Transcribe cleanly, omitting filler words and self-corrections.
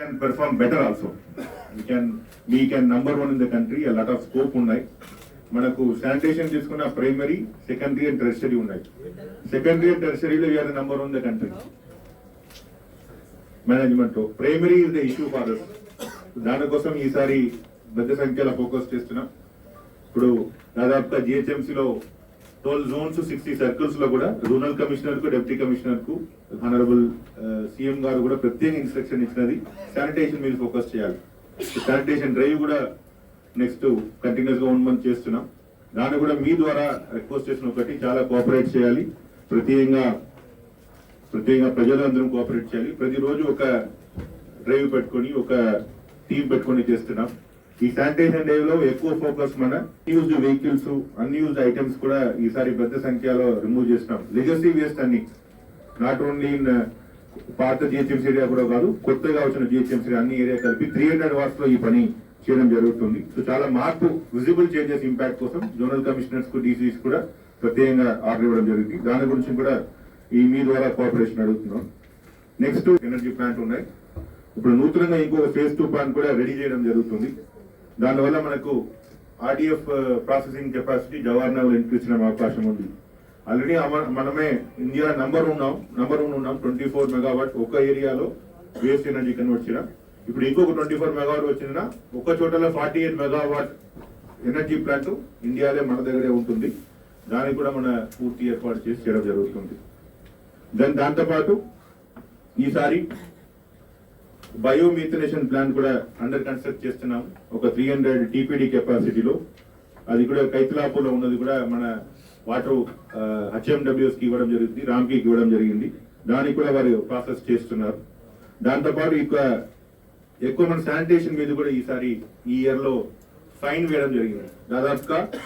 can perform better also. We can number one in the country. A lot of scope ఉన్నాయి. మనకు sanitation తీసుకున్న primary, secondary and tertiary ఉన్నాయి. Secondary and టెర్షరీలో we are నంబర్ 1 in the country. Management primary is the issue for us. దానికోసం ఈసారి పెద్ద సంఖ్యలో ఫోకస్ చేస్తున్నాం. ఇప్పుడు దాదాపుగా జిహెచ్ఎంసీలో 12 జోన్స్ 60 సర్కిల్స్ లో కూడా రూరల్ కమిషనర్ కు, డిప్యూటీ కమిషనర్ కు హానరబుల్ సీఎం గారు కూడా ప్రత్యేక ఇన్స్ట్రక్షన్ ఇచ్చినది శానిటేషన్ మీద ఫోకస్ చేయాలి. శానిటేషన్ డ్రైవ్ కూడా నెక్స్ట్ కంటిన్యూస్ గా 1 మంత్ చేస్తున్నాం. దాన్ని కూడా మీ ద్వారా రిక్వెస్ట్ చేసిన ఒకటి, చాలా కోఆపరేట్ చేయాలి. ప్రత్యేకంగా ప్రజలందరం కోఆపరేట్ చేయాలి. ప్రతిరోజు ఒక డ్రైవ్ పెట్టుకొని, ఒక టీం పెట్టుకొని చేస్తున్నాం. ఈ శానిటేషన్ డ్రైవ్ లో ఎక్కువ ఫోకస్ మన అన్యూజ్డ్ వెహికల్స్, అన్యూజ్డ్ ఐటమ్స్ కూడా ఈసారి పెద్ద సంఖ్యలో రిమూవ్ చేస్తున్నాం. లెగసీ వేస్ట్ అన్ని, నాట్ ఓన్లీ ఇన్ పాత జిహెచ్ఎంసీ ఏరియా కూడా కాదు, కొత్తగా వచ్చిన జిహెచ్ఎంసీ అన్ని ఏరియా కలిపి 300 వాట్స్ లో ఈ పని చేయడం జరుగుతుంది. సో చాలా మార్పు, విజిబుల్ చేంజెస్ ఇంపాక్ట్ కోసం జోనల్ కమిషనర్స్ కు, డీసీస్ కూడా ప్రత్యేకంగా ఆర్డర్ ఇవ్వడం జరిగింది. దాని గురించి కూడా ఈ మీ ద్వారా కోఆపరేషన్ అడుగుతున్నాం. నెక్స్ట్ ఎనర్జీ ప్లాంట్ ఉన్నాయి. ఇప్పుడు నూతనంగా ఇంకొక ఫేజ్ 2 ప్లాంట్ కూడా రెడీ చేయడం జరుగుతుంది. దానివల్ల మనకు RDF processing capacity Jawahar Nagar increase చేయడం అవకాశం ఉంది. ఆల్రెడీ మనమే ఇండియా నంబర్ 1 ఉన్నాం. 24 మెగావాట్ ఒక ఏరియాలో వేస్ట్ ఎనర్జీ కన్వర్ట్ చేయడం. ఇప్పుడు ఇంకొక 24 మెగావాట్ వచ్చిందా, ఒక చోటలో 48 మెగావాట్ ఎనర్జీ ప్లాంట్ ఇండియాలో మన దగ్గరే ఉంటుంది. దానికి కూడా మన పూర్తి ఏర్పాటు చేసి చేయడం జరుగుతుంది. దాంతోపాటు ఈసారి బయోమిథనేషన్ ప్లాంట్ కూడా అండర్ కన్స్ట్రక్ట్ చేస్తున్నాం. ఒక 300 టీపీడీ కెపాసిటీలో. అది కూడా కైతలాపూర్లో ఉన్నది కూడా మన వాటర్ హెచ్ఎండబ్ల్యూఎస్ కి ఇవ్వడం జరిగింది, రామ్కి ఇవ్వడం జరిగింది. దానికి కూడా వారు ప్రాసెస్ చేస్తున్నారు. దాంతోపాటు ఎక్కువ మన శానిటేషన్ మీద కూడా ఈసారి ఈ ఇయర్ లో ఫైన్ వేయడం జరిగింది. దాదాపుగా